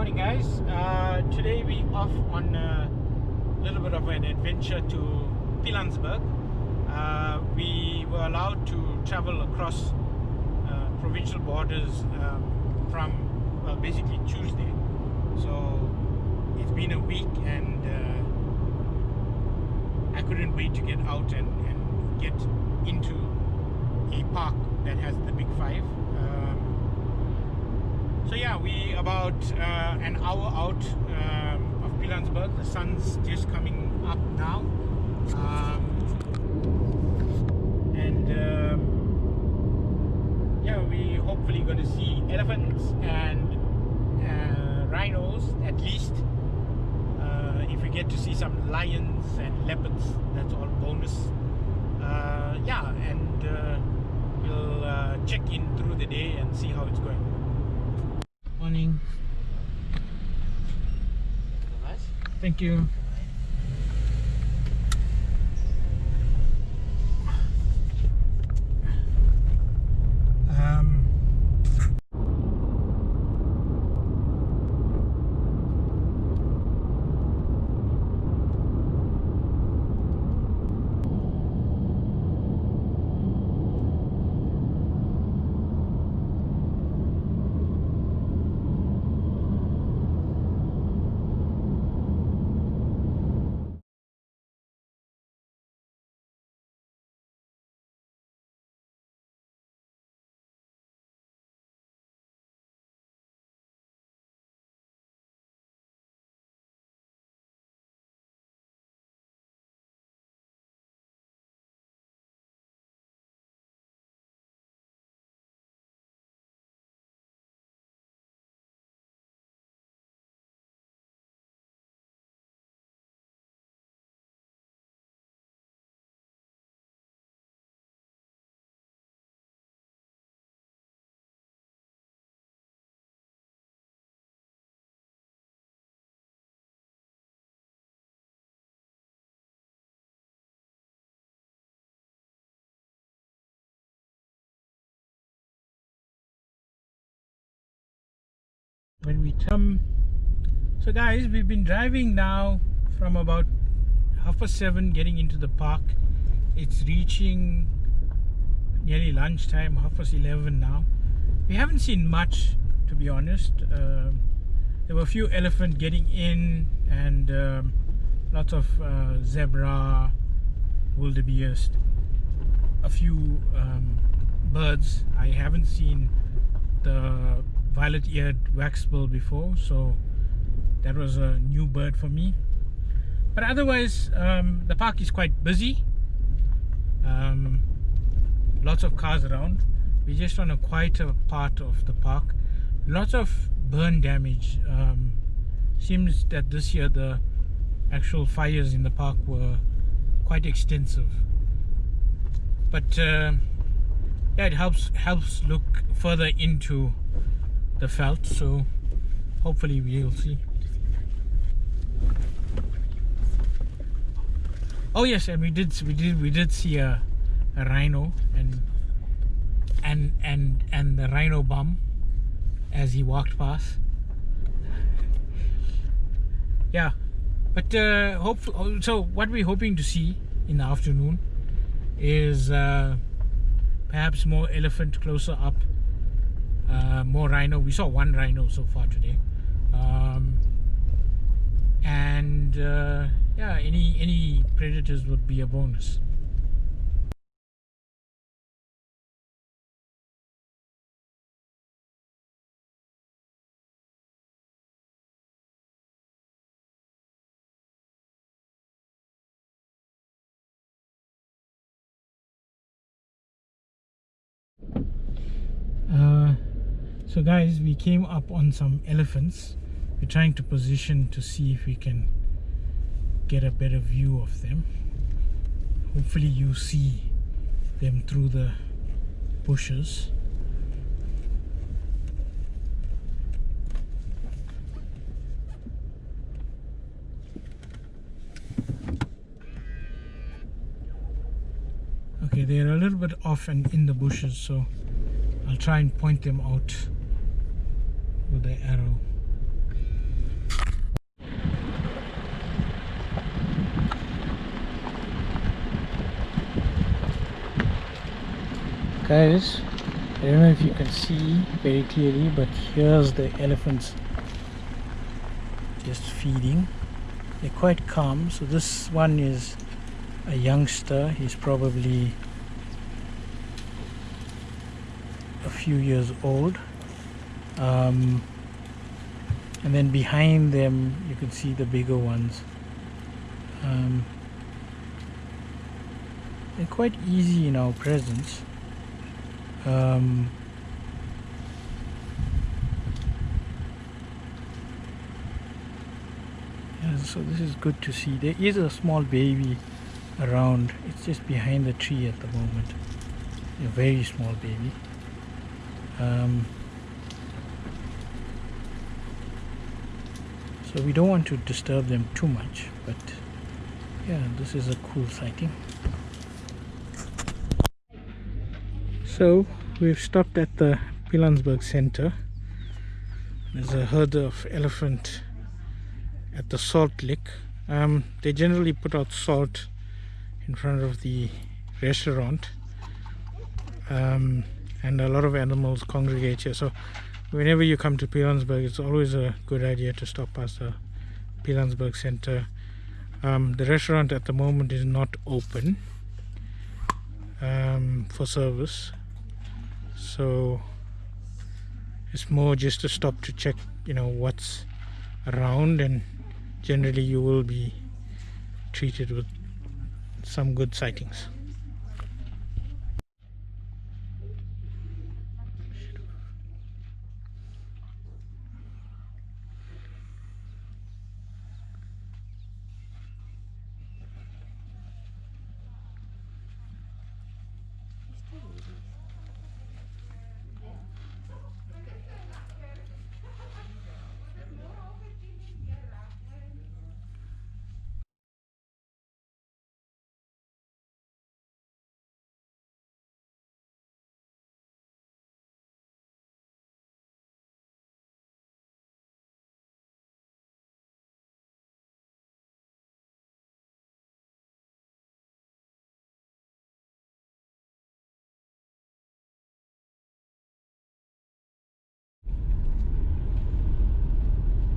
Morning guys, today we off on a little bit of an adventure to Pilanesberg. We were allowed to travel across provincial borders from, well, basically Tuesday. So it's been a week and I couldn't wait to get out and get into a park that has the big five. So yeah, we about an hour out of Pilanesberg. The sun's just coming up now, and yeah, we hopefully going to see elephants and rhinos at least. If we get to see some lions and leopards, that's all bonus. Yeah, and we'll check in through the day and see how it's going. Morning. Thank you. When we come, so guys, we've been driving now from about 7:30 getting into the park. It's reaching nearly lunchtime, 11:30 now. We haven't seen much, to be honest. There were a few elephant getting in and lots of zebra, wildebeest, a few birds. I haven't seen the violet-eared waxbill before, so that was a new bird for me. But otherwise, the park is quite busy. Lots of cars around. We're just on a quieter part of the park. Lots of burn damage. Seems that this year the actual fires in the park were quite extensive. But yeah, it helps look further into the veld, so hopefully we'll see. Oh yes, and we did see a rhino and the rhino bum as he walked past. Yeah, but so what we're hoping to see in the afternoon is perhaps more elephant closer up. More rhino. We saw one rhino so far today, and yeah, any predators would be a bonus. So guys, we came up on some elephants. We're trying to position to see if we can get a better view of them. Hopefully you see them through the bushes. Okay, they're a little bit off and in the bushes, so I'll try and point them out with the arrow. Guys, I don't know if you can see very clearly, but here's the elephants just feeding. They're quite calm. So this one is a youngster. He's probably a few years old. And then behind them you can see the bigger ones. They're quite easy in our presence. Yeah, so this is good to see. There is a small baby around. It's just behind the tree at the moment. A very small baby. So we don't want to disturb them too much, but yeah, this is a cool sighting. So we've stopped at the Pilanesberg Center. There's a herd of elephant at the salt lick. They generally put out salt in front of the restaurant, and a lot of animals congregate here. So whenever you come to Pilanesberg, it's always a good idea to stop past the Pilanesberg Center. The restaurant at the moment is not open for service, so it's more just a stop to check, what's around, and generally you will be treated with some good sightings.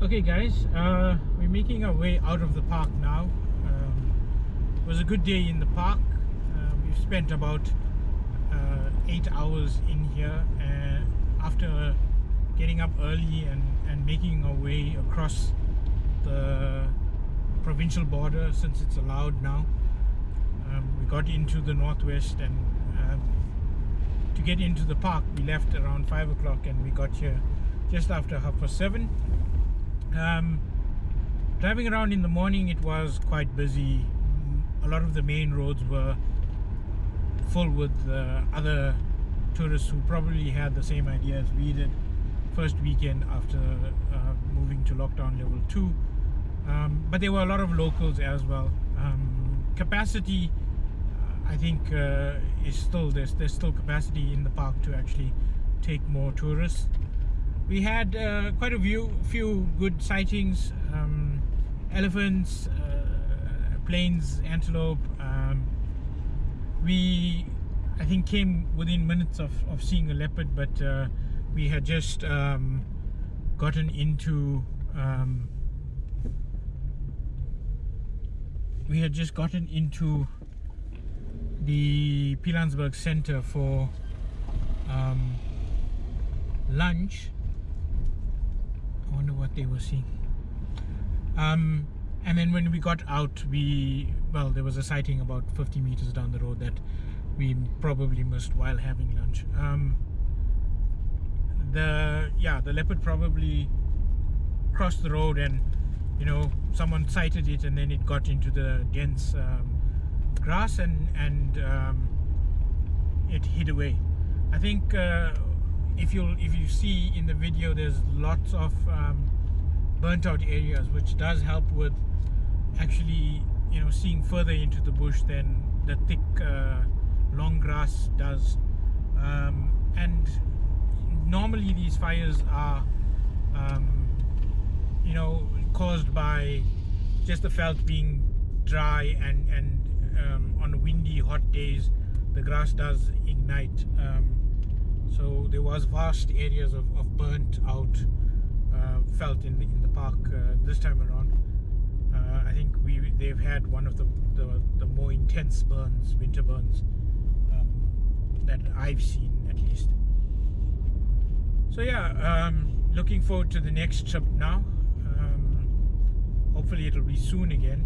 Okay guys, we're making our way out of the park now. It was a good day in the park. We've spent about 8 hours in here after getting up early and making our way across the provincial border, since it's allowed now. We got into the northwest, and to get into the park we left around 5 o'clock and we got here just after 7:30. Driving around in the morning, it was quite busy. A lot of the main roads were full with other tourists who probably had the same idea as we did first weekend after moving to Lockdonw Level 2. But there were a lot of locals as well. Capacity, I think, is still there's still capacity in the park to actually take more tourists. We had quite a few good sightings. Elephants, plains, antelope. We, I think, came within minutes of seeing a leopard, but we had just gotten into the Pilanesberg Center for lunch. I wonder what they were seeing. And then when we got out, there was a sighting about 50 meters down the road that we probably missed while having lunch. The leopard probably crossed the road, and someone sighted it, and then it got into the dense grass and it hid away. I think if you see in the video, there's lots of burnt out areas, which does help with actually seeing further into the bush than the thick long grass does. And normally these fires are caused by just the veldt being dry and on windy hot days the grass does ignite. So there was vast areas of burnt out felt in the park this time around. I think they've had one of the more intense burns, winter burns, that I've seen at least. So yeah, looking forward to the next trip now. Hopefully it'll be soon again,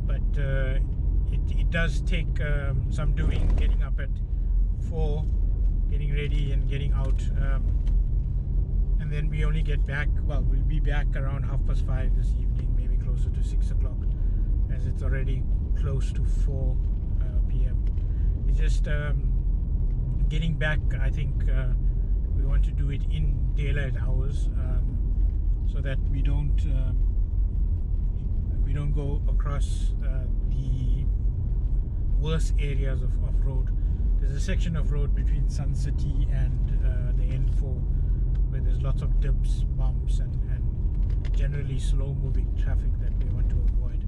but it does take some doing, getting up at 4, getting ready and getting out, and then we only get back, well, we'll be back around 5:30 this evening, maybe closer to 6 o'clock, as it's already close to 4 p.m. It's just getting back. I think we want to do it in daylight hours, so that we don't go across the worst areas of road. There's a section of road between Sun City and the N4 where there's lots of dips, bumps, and generally slow moving traffic that we want to avoid.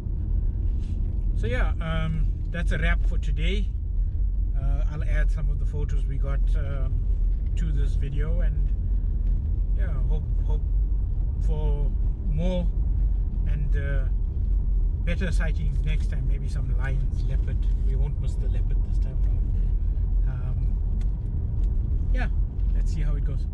So yeah, that's a wrap for today. I'll add some of the photos we got to this video, and yeah, hope for more and better sightings next time. Maybe some lions, leopard. We won't miss the leopard this time around. Yeah, let's see how it goes.